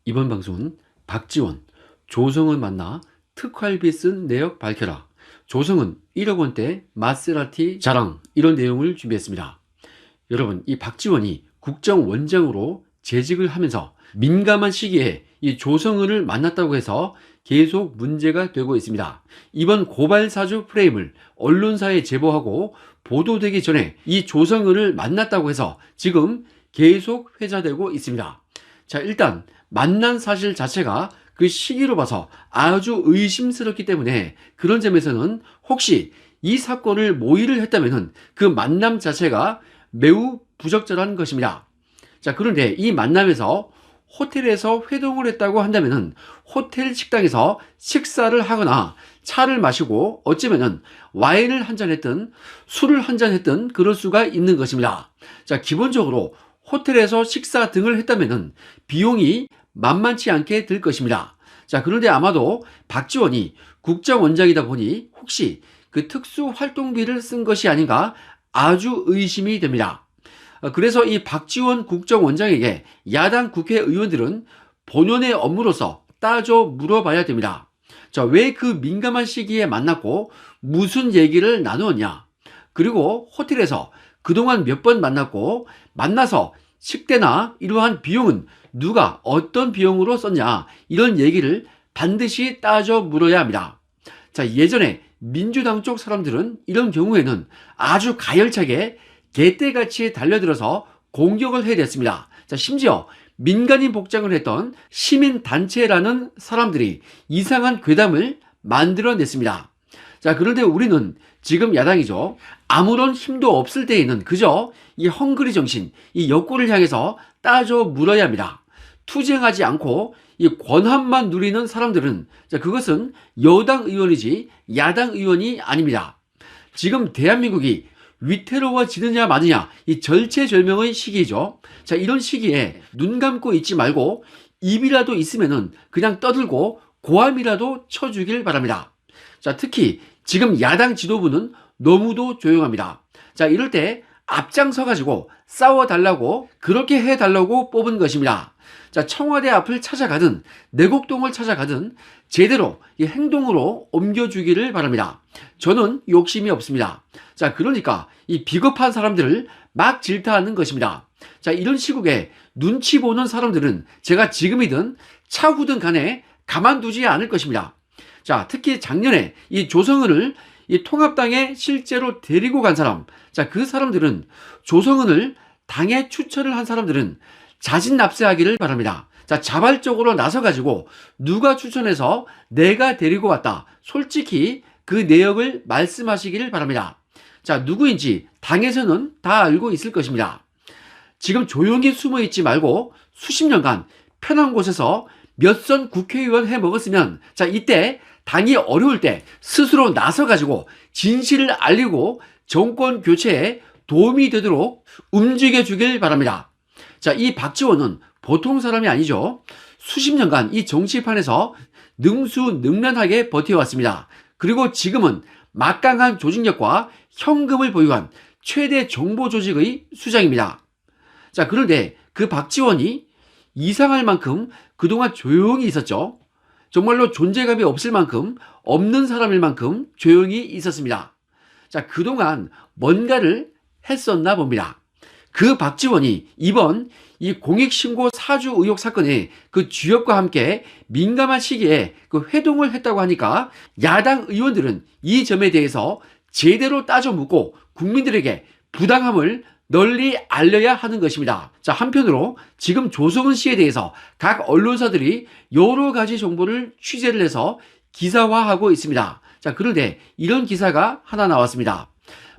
이번 방송은 박지원, 조성을 만나 특활비 쓴 내역 밝혀라. 조성은 1억 원대 마세라티 자랑, 이런 내용을 준비했습니다. 여러분, 이 박지원이 국정원장으로 재직을 하면서 민감한 시기에 이 조성은을 만났다고 해서 계속 문제가 되고 있습니다. 이번 고발 사주 프레임을 언론사에 제보하고 보도되기 전에 이 조성은을 만났다고 해서 지금 계속 회자되고 있습니다. 자, 일단 만난 사실 자체가 그 시기로 봐서 아주 의심스럽기 때문에 그런 점에서는 혹시 이 사건을 모의를 했다면 그 만남 자체가 매우 부적절한 것입니다. 자, 그런데 이 만남에서 호텔에서 회동을 했다고 한다면 호텔 식당에서 식사를 하거나 차를 마시고 어쩌면 와인을 한잔 했든 술을 한잔 했든 그럴 수가 있는 것입니다. 자, 기본적으로 호텔에서 식사 등을 했다면 비용이 만만치 않게 들 것입니다. 자, 그런데 아마도 박지원이 국정원장이다 보니 혹시 그 특수활동비를 쓴 것이 아닌가 아주 의심이 됩니다. 그래서 이 박지원 국정원장에게 야당 국회의원들은 본연의 업무로서 따져 물어봐야 됩니다. 자, 왜 그 민감한 시기에 만났고 무슨 얘기를 나누었냐? 그리고 호텔에서 그동안 몇 번 만났고 만나서 식대나 이러한 비용은 누가 어떤 비용으로 썼냐? 이런 얘기를 반드시 따져 물어야 합니다. 자, 예전에 민주당 쪽 사람들은 이런 경우에는 아주 가열차게 개떼같이 달려들어서 공격을 해댔습니다. 자, 심지어 민간인 복장을 했던 시민단체라는 사람들이 이상한 괴담을 만들어냈습니다. 자, 그런데 우리는 지금 야당이죠. 아무런 힘도 없을 때에는 그저 이 헝그리 정신, 이 역구를 향해서 따져 물어야 합니다. 투쟁하지 않고 이 권한만 누리는 사람들은 그것은 여당 의원이지 야당 의원이 아닙니다. 지금 대한민국이 위태로워지느냐 마느냐 이 절체절명의 시기죠. 자, 이런 시기에 눈 감고 있지 말고 입이라도 있으면은 그냥 떠들고 고함이라도 쳐주길 바랍니다. 자, 특히 지금 야당 지도부는 너무도 조용합니다. 자, 이럴 때 앞장서 가지고 싸워달라고 그렇게 해달라고 뽑은 것입니다. 자, 청와대 앞을 찾아가든 내곡동을 찾아가든 제대로 이 행동으로 옮겨주기를 바랍니다. 저는 욕심이 없습니다. 자, 그러니까 이 비겁한 사람들을 막 질타하는 것입니다. 자, 이런 시국에 눈치 보는 사람들은 제가 지금이든 차후든 간에 가만두지 않을 것입니다. 자, 특히 작년에 이 조성은을 이 통합당에 실제로 데리고 간 사람, 자, 그 사람들은 조성은을 당에 추천을 한 사람들은 자진 납세하기를 바랍니다. 자, 자발적으로 나서가지고 누가 추천해서 내가 데리고 왔다. 솔직히 그 내역을 말씀하시기를 바랍니다. 자, 누구인지 당에서는 다 알고 있을 것입니다. 지금 조용히 숨어 있지 말고 수십 년간 편한 곳에서 몇 선 국회의원 해 먹었으면 자, 이때 당이 어려울 때 스스로 나서가지고 진실을 알리고 정권 교체에 도움이 되도록 움직여 주길 바랍니다. 자, 이 박지원은 보통 사람이 아니죠. 수십 년간 이 정치판에서 능수능란하게 버텨왔습니다. 그리고 지금은 막강한 조직력과 현금을 보유한 최대 정보 조직의 수장입니다. 자, 그런데 그 박지원이 이상할 만큼 그동안 조용히 있었죠. 정말로 존재감이 없을 만큼 없는 사람일 만큼 조용히 있었습니다. 자, 그동안 뭔가를 했었나 봅니다. 그 박지원이 이번 이 공익신고 사주 의혹 사건의 그 주역과 함께 민감한 시기에 그 회동을 했다고 하니까 야당 의원들은 이 점에 대해서 제대로 따져 묻고 국민들에게 부당함을 널리 알려야 하는 것입니다. 자, 한편으로 지금 조성은 씨에 대해서 각 언론사들이 여러 가지 정보를 취재를 해서 기사화하고 있습니다. 자, 그런데 이런 기사가 하나 나왔습니다.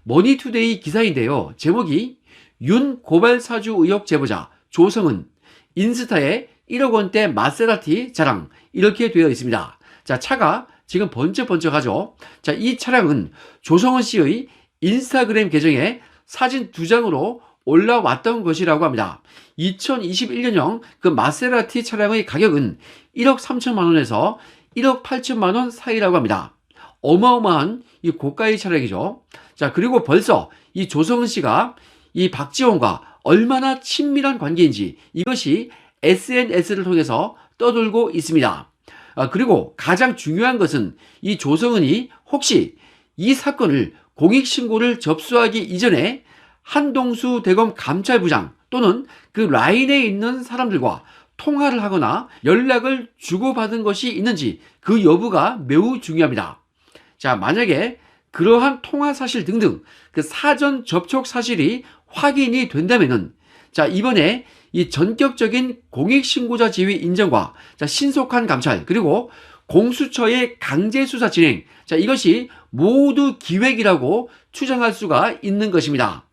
머니투데이 기사인데요. 제목이 윤 고발 사주 의혹 제보자 조성은 인스타에 1억 원대 마세라티 자랑, 이렇게 되어 있습니다. 자, 차가 지금 번쩍번쩍하죠. 자, 이 차량은 조성은 씨의 인스타그램 계정에 사진 2장으로 올라왔던 것이라고 합니다. 2021년형 그 마세라티 차량의 가격은 1억 3천만 원에서 1억 8천만 원 사이라고 합니다. 어마어마한 이 고가의 차량이죠. 자, 그리고 벌써 이 조성은 씨가 이 박지원과 얼마나 친밀한 관계인지 이것이 SNS를 통해서 떠돌고 있습니다. 그리고 가장 중요한 것은 이 조성은이 혹시 이 사건을 공익신고를 접수하기 이전에 한동수 대검 감찰부장 또는 그 라인에 있는 사람들과 통화를 하거나 연락을 주고받은 것이 있는지 그 여부가 매우 중요합니다. 자, 만약에 그러한 통화 사실 등등 그 사전 접촉 사실이 확인이 된다면은 자, 이번에 이 전격적인 공익신고자 지위 인정과 자, 신속한 감찰 그리고 공수처의 강제 수사 진행 자, 이것이 모두 기획이라고 추정할 수가 있는 것입니다.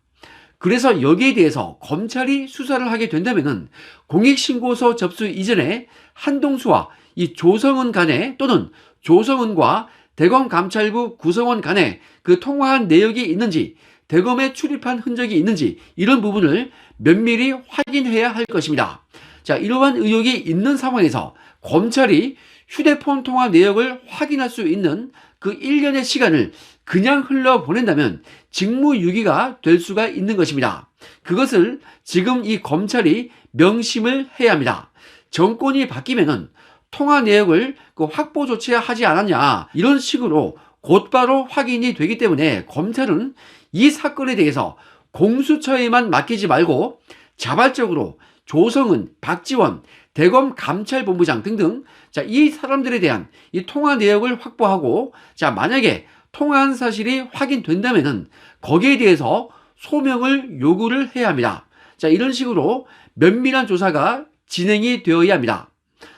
그래서 여기에 대해서 검찰이 수사를 하게 된다면은 공익신고서 접수 이전에 한동수와 이 조성은 간에 또는 조성은과 대검감찰부 구성원 간에 그 통화한 내역이 있는지 대검에 출입한 흔적이 있는지 이런 부분을 면밀히 확인해야 할 것입니다. 자, 이러한 의혹이 있는 상황에서 검찰이 휴대폰 통화 내역을 확인할 수 있는 그 1년의 시간을 그냥 흘려보낸다면 직무유기가 될 수가 있는 것입니다. 그것을 지금 이 검찰이 명심을 해야 합니다. 정권이 바뀌면은 통화 내역을 그 확보 조치하지 않았냐 이런 식으로 곧바로 확인이 되기 때문에 검찰은 이 사건에 대해서 공수처에만 맡기지 말고 자발적으로 조성은, 박지원, 대검 감찰본부장 등등 자, 이 사람들에 대한 이 통화 내역을 확보하고 자, 만약에 통화한 사실이 확인된다면은 거기에 대해서 소명을 요구를 해야 합니다. 자, 이런 식으로 면밀한 조사가 진행이 되어야 합니다.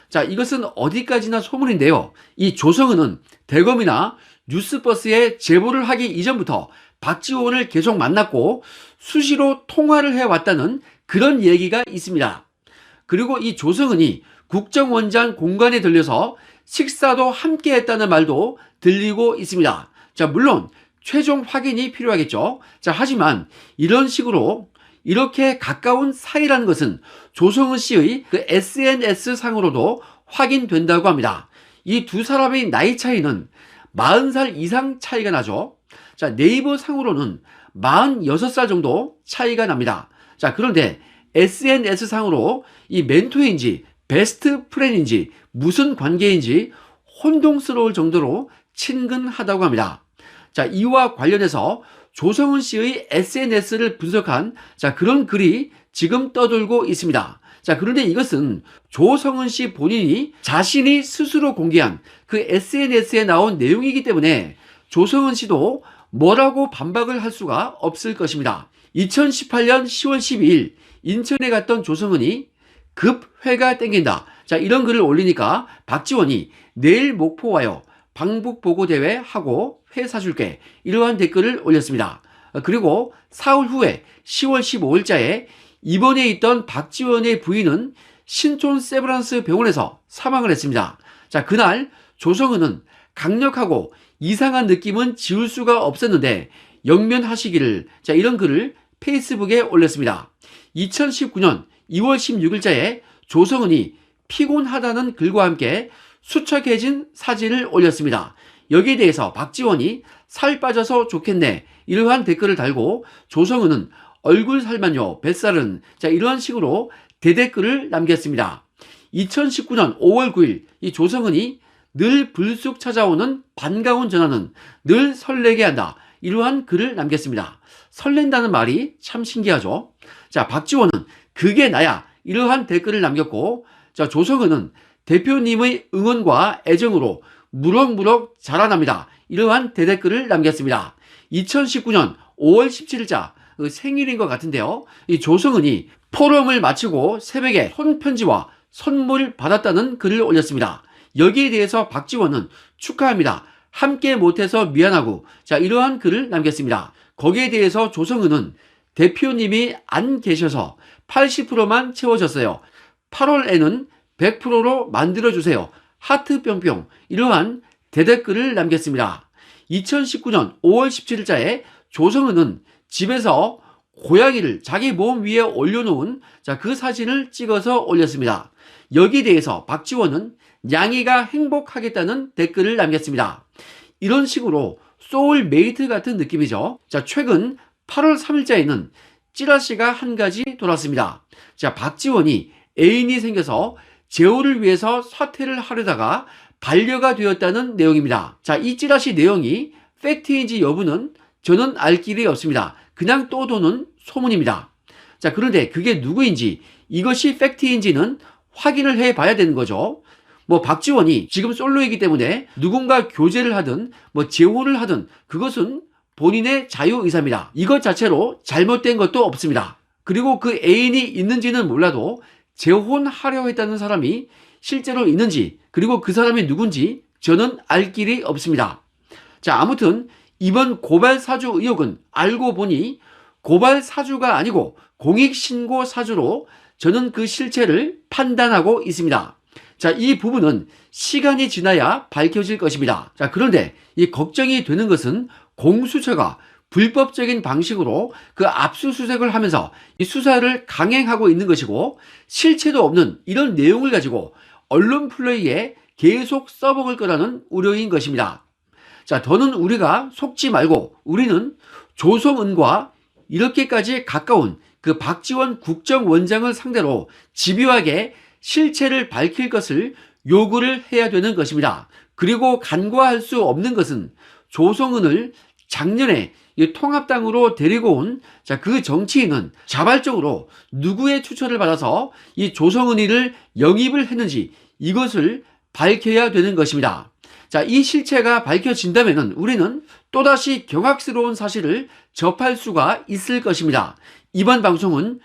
자, 이것은 어디까지나 소문인데요. 이 조성은은 대검이나 뉴스버스에 제보를 하기 이전부터 박지원을 계속 만났고 수시로 통화를 해왔다는 그런 얘기가 있습니다. 그리고 이 조성은이 국정원장 공간에 들려서 식사도 함께 했다는 말도 들리고 있습니다. 자, 물론 최종 확인이 필요하겠죠. 자, 하지만 이런 식으로 이렇게 가까운 사이라는 것은 조성은 씨의 그 SNS 상으로도 확인된다고 합니다. 이 두 사람의 나이 차이는 40살 이상 차이가 나죠. 자, 네이버 상으로는 46살 정도 차이가 납니다. 자, 그런데 SNS 상으로 이 멘토인지 베스트 프렌인지 무슨 관계인지 혼동스러울 정도로 친근하다고 합니다. 자, 이와 관련해서 조성은 씨의 SNS를 분석한 자, 그런 글이 지금 떠돌고 있습니다. 자, 그런데 이것은 조성은 씨 본인이 자신이 스스로 공개한 그 SNS에 나온 내용이기 때문에 조성은 씨도 뭐라고 반박을 할 수가 없을 것입니다. 2018년 10월 12일 인천에 갔던 조성은이 급 회가 땡긴다. 자, 이런 글을 올리니까 박지원이 내일 목포 와요. 방북 보고 대회 하고 회 사줄게. 이러한 댓글을 올렸습니다. 그리고 사흘 후에 10월 15일자에 입원해 있던 박지원의 부인은 신촌 세브란스 병원에서 사망을 했습니다. 자, 그날 조성은은 강력하고 이상한 느낌은 지울 수가 없었는데 영면하시기를 자, 이런 글을 페이스북에 올렸습니다. 2019년 2월 16일자에 조성은이 피곤하다는 글과 함께 수척해진 사진을 올렸습니다. 여기에 대해서 박지원이 살 빠져서 좋겠네 이러한 댓글을 달고 조성은은 얼굴 살만요 뱃살은 자, 이러한 식으로 대댓글을 남겼습니다. 2019년 5월 9일 이 조성은이 늘 불쑥 찾아오는 반가운 전화는 늘 설레게 한다 이러한 글을 남겼습니다. 설렌다는 말이 참 신기하죠. 자, 박지원은 그게 나야 이러한 댓글을 남겼고 자, 조성은은 대표님의 응원과 애정으로 무럭무럭 자라납니다. 이러한 대댓글을 남겼습니다. 2019년 5월 17일자 생일인 것 같은데요. 이 조성은이 포럼을 마치고 새벽에 손편지와 선물 받았다는 글을 올렸습니다. 여기에 대해서 박지원은 축하합니다. 함께 못해서 미안하고 자, 이러한 글을 남겼습니다. 거기에 대해서 조성은은 대표님이 안 계셔서 80%만 채워졌어요. 8월에는 100%로 만들어주세요. 하트 뿅뿅 이러한 대댓글을 남겼습니다. 2019년 5월 17일자에 조성은은 집에서 고양이를 자기 몸 위에 올려놓은 자, 그 사진을 찍어서 올렸습니다. 여기에 대해서 박지원은 냥이가 행복하겠다는 댓글을 남겼습니다. 이런 식으로 소울메이트 같은 느낌이죠. 자, 최근 8월 3일자에는 찌라시가 한 가지 돌았습니다. 자, 박지원이 애인이 생겨서 제호를 위해서 사퇴를 하려다가 반려가 되었다는 내용입니다. 자, 이 찌라시 내용이 팩트인지 여부는 저는 알 길이 없습니다. 그냥 떠도는 소문입니다. 자, 그런데 그게 누구인지, 이것이 팩트인지는 확인을 해 봐야 되는 거죠. 박지원이 지금 솔로이기 때문에 누군가 교제를 하든 재혼을 하든 그것은 본인의 자유의사입니다. 이것 자체로 잘못된 것도 없습니다. 그리고 그 애인이 있는지는 몰라도 재혼하려 했다는 사람이 실제로 있는지, 그리고 그 사람이 누군지 저는 알 길이 없습니다. 자, 아무튼 이번 고발 사주 의혹은 알고 보니 고발 사주가 아니고 공익신고 사주로 저는 그 실체를 판단하고 있습니다. 자, 이 부분은 시간이 지나야 밝혀질 것입니다. 자, 그런데 이 걱정이 되는 것은 공수처가 불법적인 방식으로 그 압수수색을 하면서 이 수사를 강행하고 있는 것이고, 실체도 없는 이런 내용을 가지고 언론 플레이에 계속 써먹을 거라는 우려인 것입니다. 자, 더는 우리가 속지 말고 우리는 조성은과 이렇게까지 가까운 그 박지원 국정원장을 상대로 집요하게 실체를 밝힐 것을 요구를 해야 되는 것입니다. 그리고 간과할 수 없는 것은 조성은을 작년에 이 통합당으로 데리고 온 그 정치인은 자발적으로 누구의 추천을 받아서 이 조성은이를 영입을 했는지 이것을 밝혀야 되는 것입니다. 자, 이 실체가 밝혀진다면 우리는 또다시 경악스러운 사실을 접할 수가 있을 것입니다. 이번 방송은